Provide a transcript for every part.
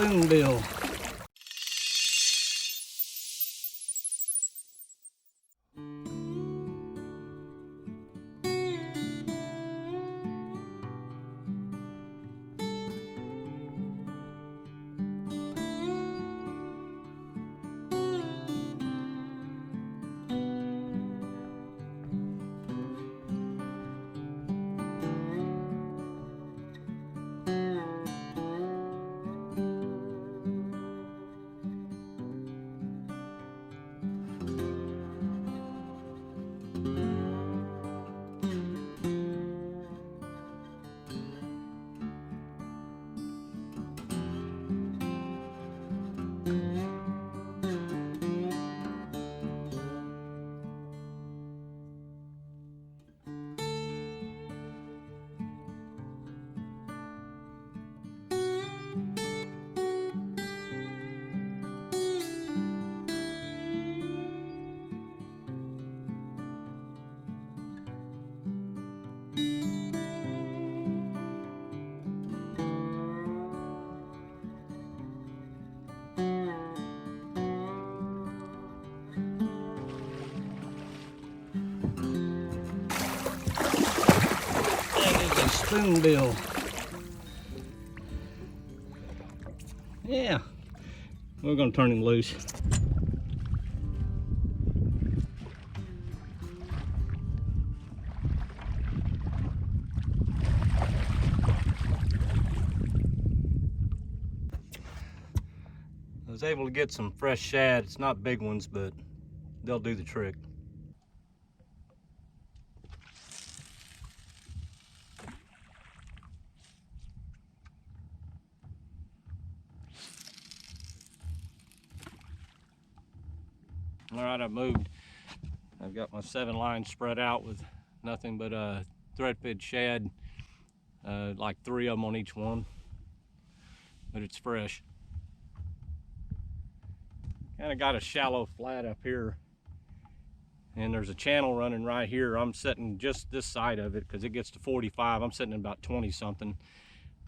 spoonbill. Spoonbill. Yeah, we're gonna turn him loose. I was able to get some fresh shad. It's not big ones, but they'll do the trick. All right, I've moved. I've got my 7 lines spread out with nothing but threadfin shad, like 3 of them on each one, but it's fresh. Kind of got a shallow flat up here, and there's a channel running right here. I'm setting just this side of it because it gets to 45. I'm setting about 20 something,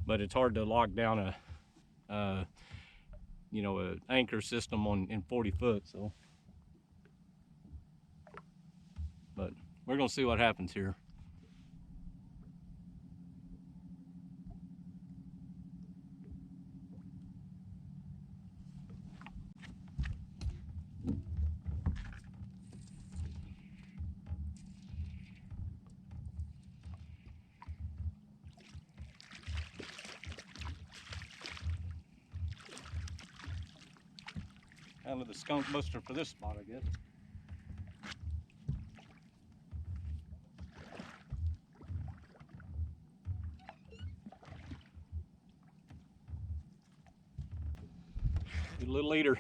but it's hard to lock down a you know, an anchor system in 40 foot. So, but we're gonna see what happens here. Kind of the skunk buster for this spot, I guess. Good little eater.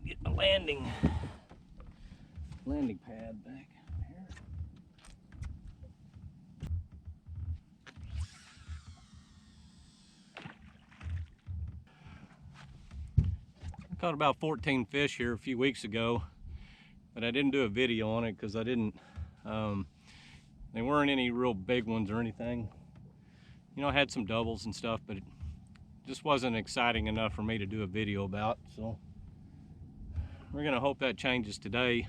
Get my landing pad back here. I caught about 14 fish here a few weeks ago, but I didn't do a video on it because I didn't, they weren't any real big ones or anything. You know, I had some doubles and stuff, but it just wasn't exciting enough for me to do a video about. So we're gonna hope that changes today.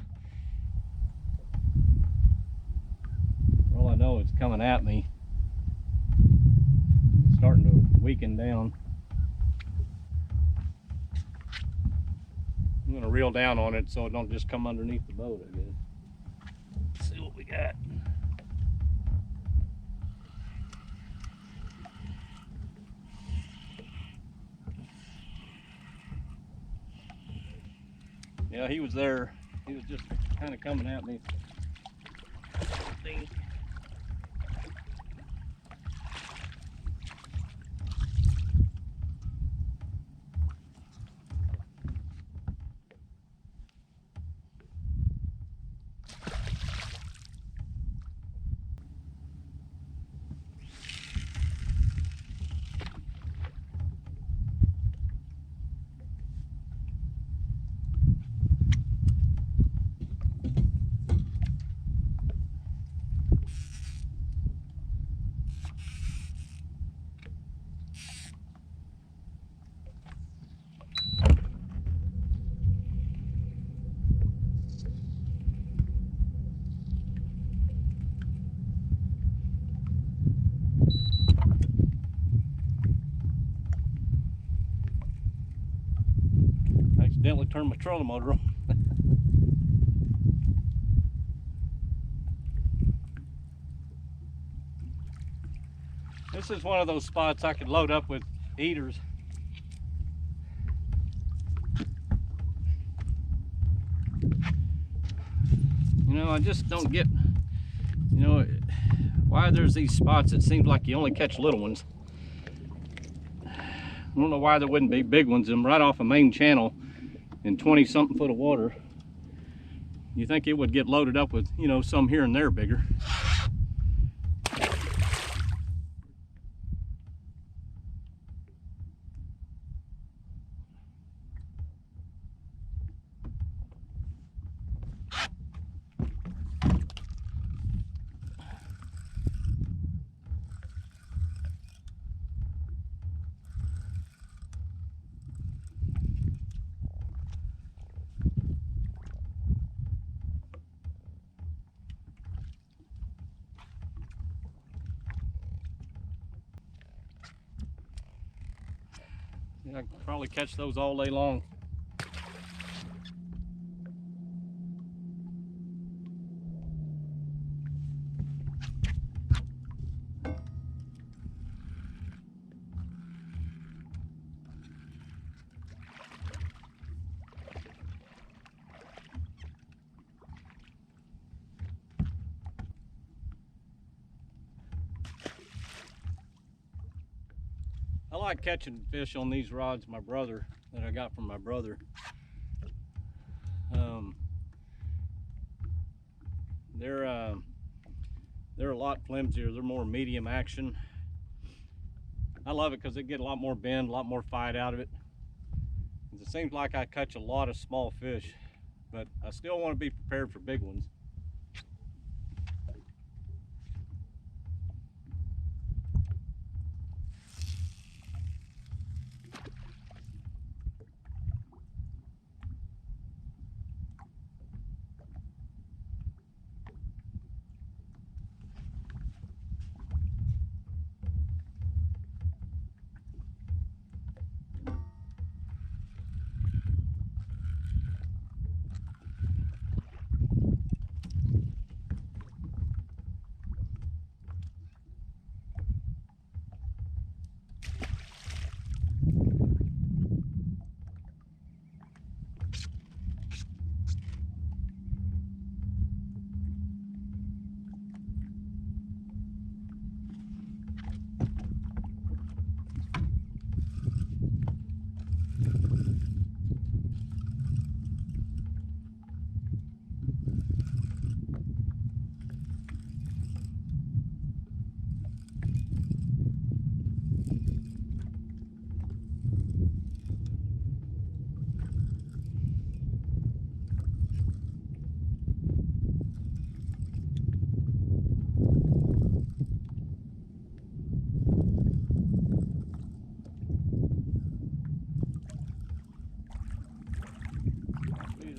For all I know, it's coming at me. It's starting to weaken down. I'm gonna reel down on it so it don't just come underneath the boat, I guess. Let's see what we got. Yeah, he was there. He was just kind of coming at me. to turn my trolling motor on. This is one of those spots I could load up with eaters. You know, I just don't get, you know, why there's these spots. It seems like you only catch little ones. I don't know why there wouldn't be big ones. I'm right off a main channel in 20-something foot of water. You think it would get loaded up with, you know, some here and there bigger. I could probably catch those all day long. I like catching fish on these rods that I got from my brother. They're a lot flimsier. They're more medium action. I love it because they get a lot more bend, a lot more fight out of it. It seems like I catch a lot of small fish, but I still want to be prepared for big ones.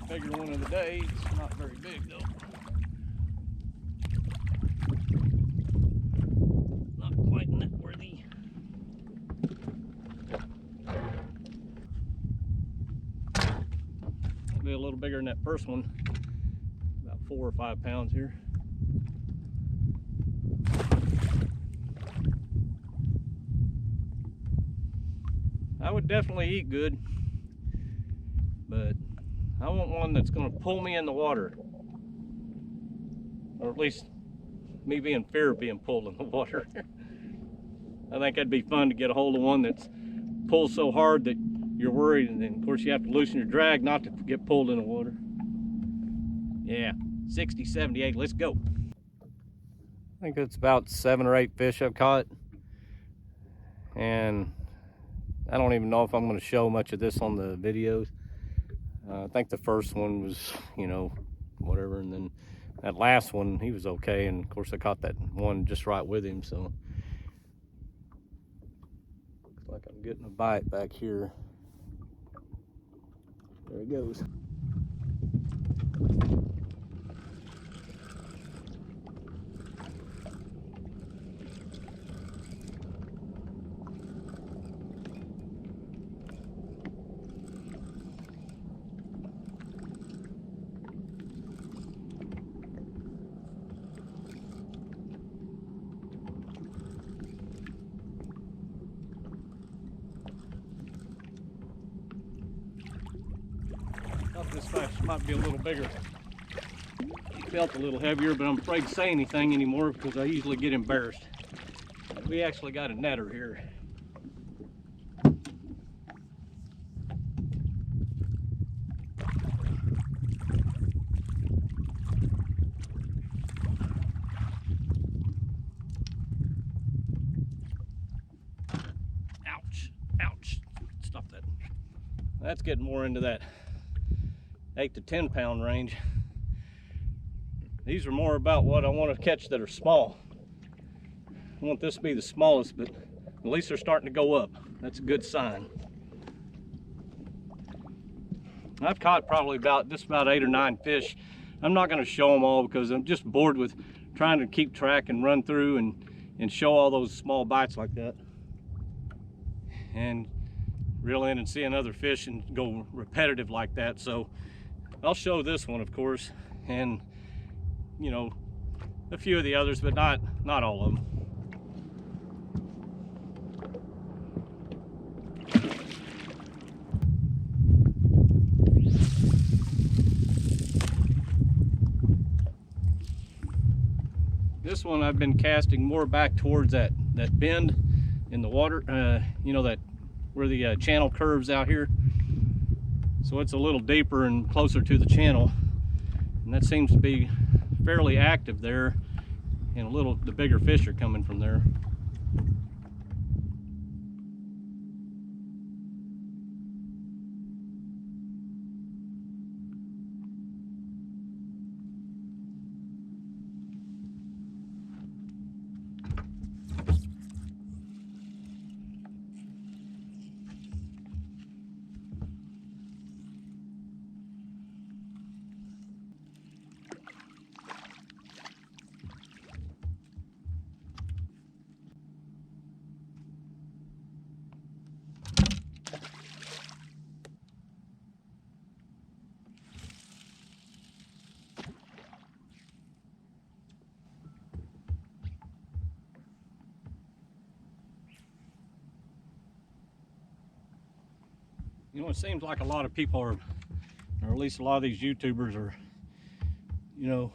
Bigger one of the day. It's not very big though. Not quite net worthy. It'll be a little bigger than that first one. About 4 or 5 pounds here. I would definitely eat good, but I want one that's going to pull me in the water, or at least me be in fear of being pulled in the water. I think that'd be fun to get a hold of one that's pulls so hard that you're worried, and then of course you have to loosen your drag not to get pulled in the water. Yeah, 60, 78, let's go. I think it's about 7 or 8 fish I've caught, and I don't even know if I'm going to show much of this on the videos. I think the first one was, you know, whatever, and then that last one, he was okay, and of course I caught that one just right with him, so looks like I'm getting a bite back here. There he goes. This fish might be a little bigger. He felt a little heavier, but I'm afraid to say anything anymore because I usually get embarrassed. We actually got a netter here. Ouch, ouch. Stop that. That's getting more into that 8 to 10 pound range. These are more about what I want to catch that are small. I want this to be the smallest, but at least they're starting to go up. That's a good sign. I've caught probably about 8 or 9 fish. I'm not going to show them all because I'm just bored with trying to keep track and run through and show all those small bites like that. And reel in and see another fish and go repetitive like that. So I'll show this one, of course, and you know, a few of the others, but not all of them. This one I've been casting more back towards that bend in the water, you know, that where the channel curves out here. So it's a little deeper and closer to the channel, and that seems to be fairly active there, and the bigger fish are coming from there. You know, it seems like a lot of people are, or at least a lot of these YouTubers are, you know,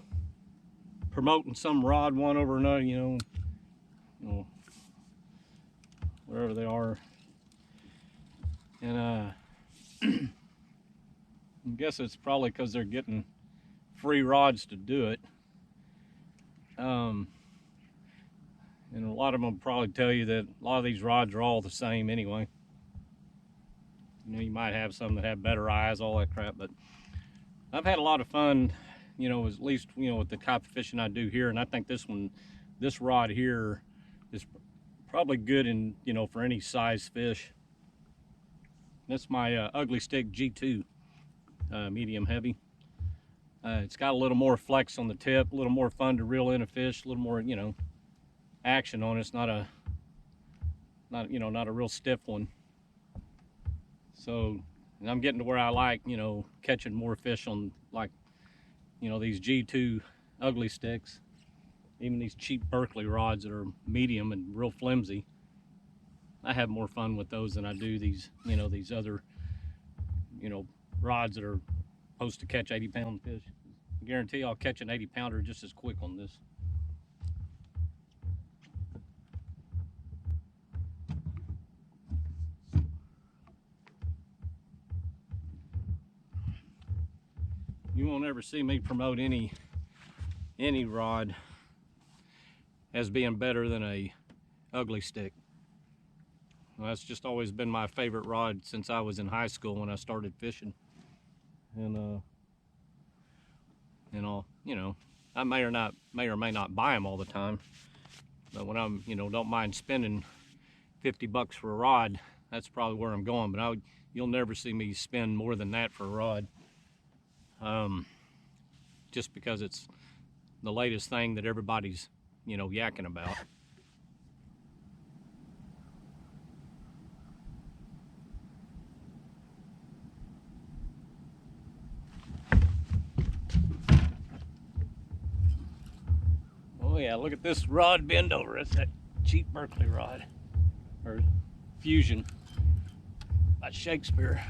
promoting some rod one over another, you know, wherever they are. And I guess it's probably because they're getting free rods to do it. And a lot of them will probably tell you that a lot of these rods are all the same anyway. You know, you might have some that have better eyes, all that crap, but I've had a lot of fun, you know, at least, you know, with the type of fishing I do here. And I think this rod here is probably good in, you know, for any size fish. That's my Ugly Stick G2, medium heavy. It's got a little more flex on the tip, a little more fun to reel in a fish, a little more, you know, action on it. It's not a real stiff one. So, and I'm getting to where I like, you know, catching more fish on, like, you know, these G2 Ugly Sticks, even these cheap Berkeley rods that are medium and real flimsy. I have more fun with those than I do these, you know, these other, you know, rods that are supposed to catch 80-pound fish. I guarantee I'll catch an 80-pounder just as quick on this. You won't ever see me promote any rod as being better than a Ugly Stick. Well, that's just always been my favorite rod since I was in high school when I started fishing. And you know, I may or may not buy them all the time, but when I'm, you know, don't mind spending $50 for a rod, that's probably where I'm going. But you'll never see me spend more than that for a rod. Just because it's the latest thing that everybody's, you know, yakking about. Oh yeah, look at this rod bend over. It's that cheap Berkeley rod, or Fusion by Shakespeare.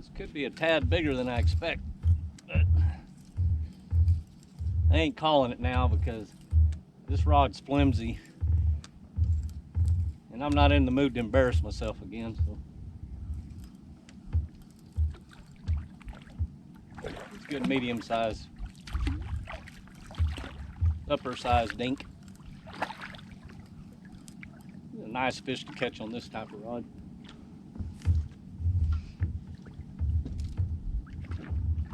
This could be a tad bigger than I expect, but I ain't calling it now because this rod's flimsy and I'm not in the mood to embarrass myself again. So it's good medium size, upper size dink. A nice fish to catch on this type of rod.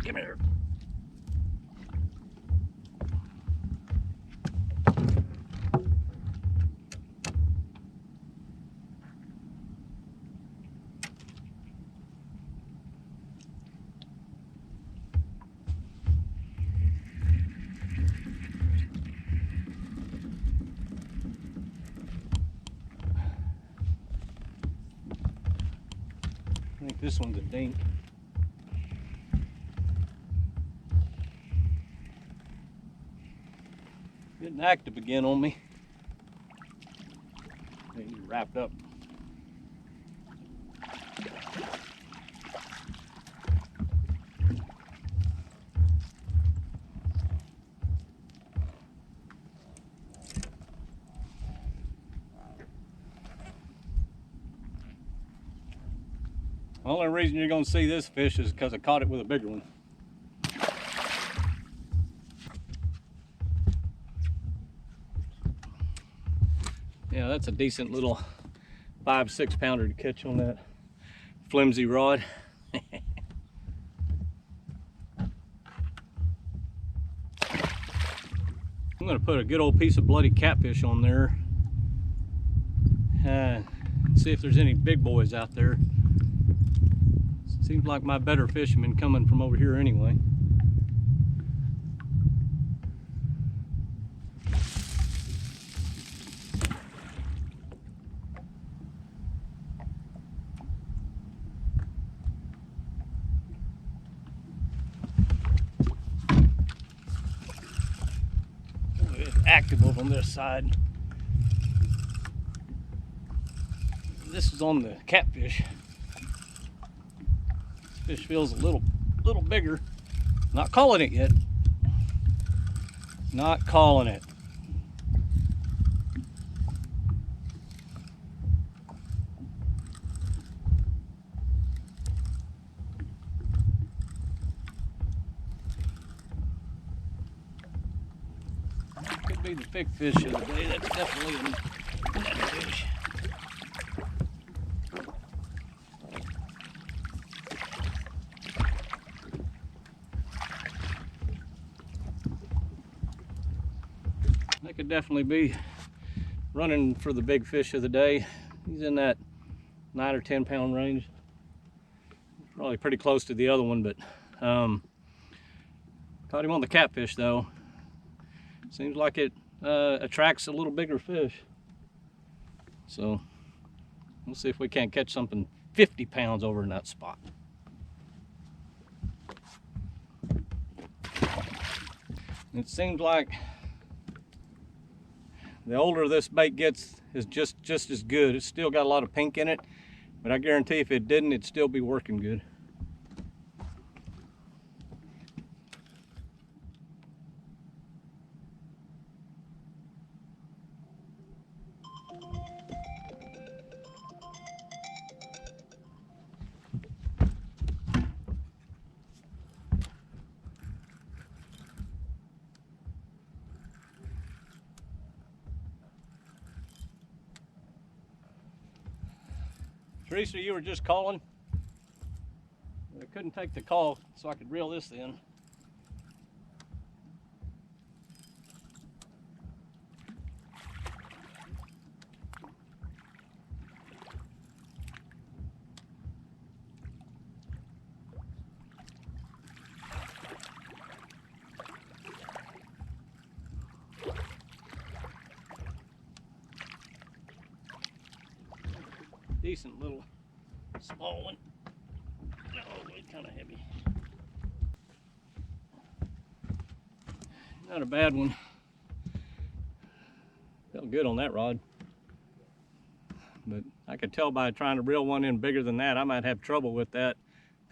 Come here. I think this one's a dink. Getting active again on me. He's wrapped up. The only reason you're going to see this fish is because I caught it with a bigger one. Yeah, that's a decent little 5-6 pounder to catch on that flimsy rod. I'm going to put a good old piece of bloody catfish on there. See if there's any big boys out there. Seems like my better fishermen coming from over here anyway. It's active over on this side. This is on the catfish. This fish feels a little bigger. Not calling it yet. Not calling it. Could be the big fish of the day. That's definitely a net fish. That could definitely be running for the big fish of the day. He's in that 9 or 10 pound range. Probably pretty close to the other one, but caught him on the catfish though. Seems like it attracts a little bigger fish. So we'll see if we can't catch something 50 pounds over in that spot. It seems like the older this bait gets is just as good. It's still got a lot of pink in it, but I guarantee if it didn't, it'd still be working good. Teresa, you were just calling. I couldn't take the call, so I could reel this in. Decent little small one. Oh, it's kind of heavy. Not a bad one. Felt good on that rod. But I could tell by trying to reel one in bigger than that, I might have trouble with that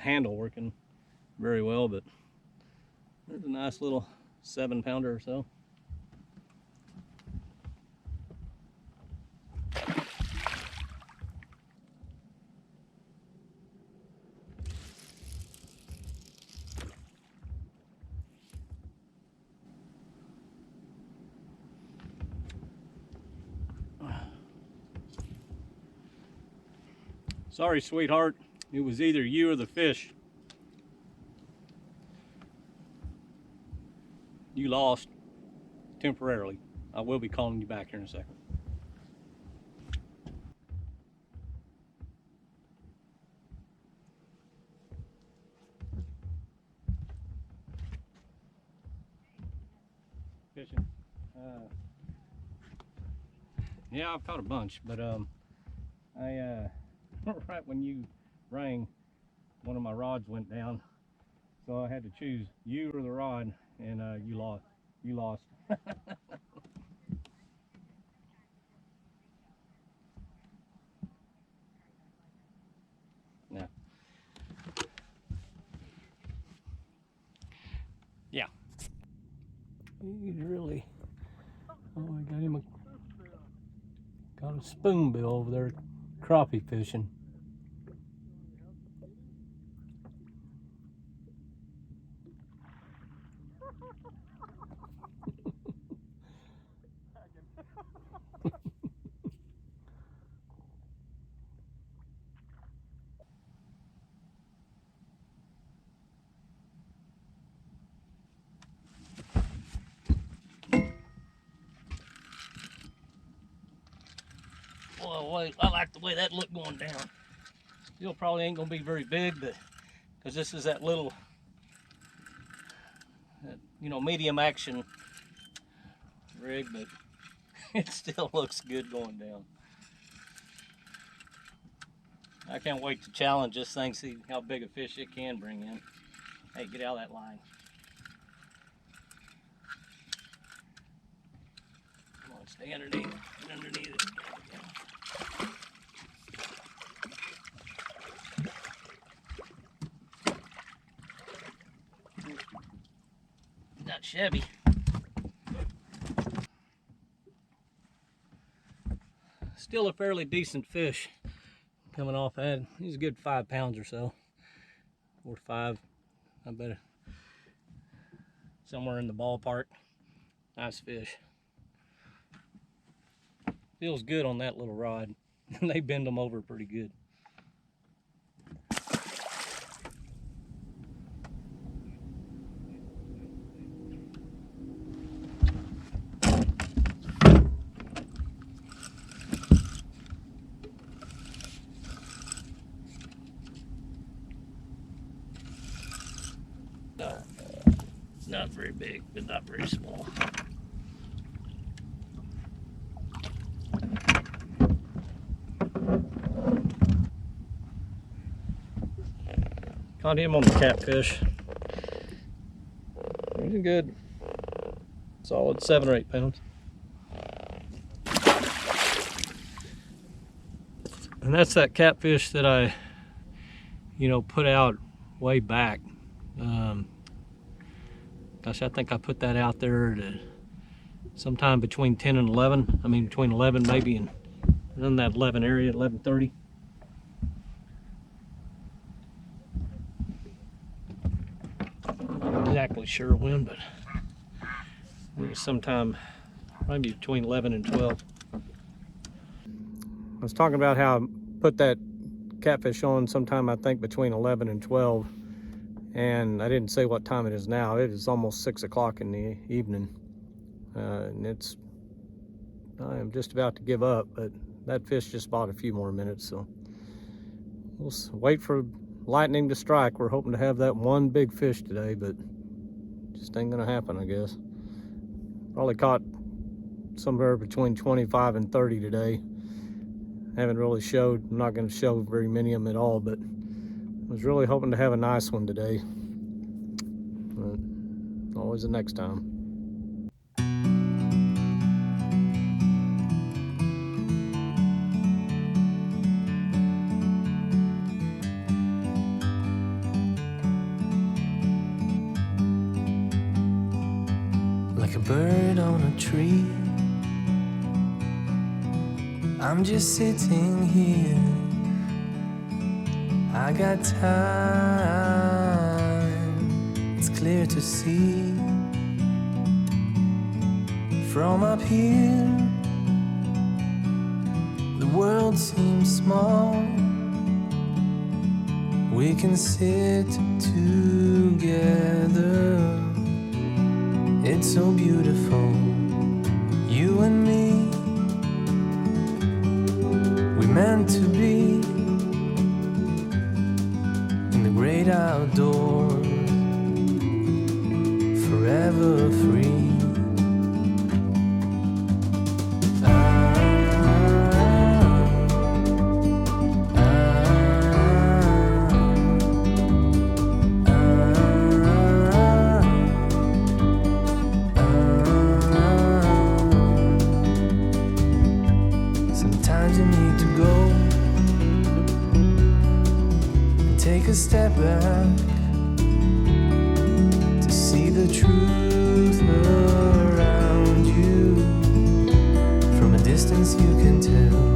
handle working very well, but there's a nice little 7-pounder or so. Sorry, sweetheart. It was either you or the fish. You lost temporarily. I will be calling you back here in a second. Fishing. Yeah, I've caught a bunch, but right when you rang, one of my rods went down, so I had to choose you or the rod, and you lost. You lost. Yeah. Yeah. He's really. Oh, I got a spoonbill over there, crappie fishing. Well, wait, I like the way that looked going down. Still probably ain't gonna be very big, but because this is that little, medium action rig, but it still looks good going down. I can't wait to challenge this thing, see how big a fish it can bring in. Hey, get out of that line. Come on, stay underneath. Get underneath it. Not shabby. Still a fairly decent fish coming off that. He's a good 5 pounds or so. 4 to 5. I bet somewhere in the ballpark. Nice fish. Feels good on that little rod. They bend them over pretty good. No, not very big, but not very small. Caught him on the catfish. He's a good, solid 7 or 8 pounds. And that's that catfish that I, put out way back. Gosh, I think I put that out there to sometime between 10 and 11. I mean, between 11 maybe and in that 11 area, 11:30. Not exactly sure when, but it was sometime maybe between 11 and 12. I was talking about how I put that catfish on sometime, I think, between 11 and 12. And I didn't say what time it is now. It is almost 6 o'clock in the evening. And I am just about to give up, but that fish just bought a few more minutes, so we'll wait for lightning to strike. We're hoping to have that one big fish today, but just ain't gonna happen, I guess. Probably caught somewhere between 25 and 30 today. Haven't really showed, I'm not gonna show very many of them at all, but I was really hoping to have a nice one today. But always the next time. like a bird on a tree. I'm just sitting here, I got time, it's clear to see. From up here, the world seems small. We can sit together, it's so beautiful, you and me. We meant to be in the great outdoors, forever free. Sometimes you need to go and take a step back to see the truth around you. From a distance you can tell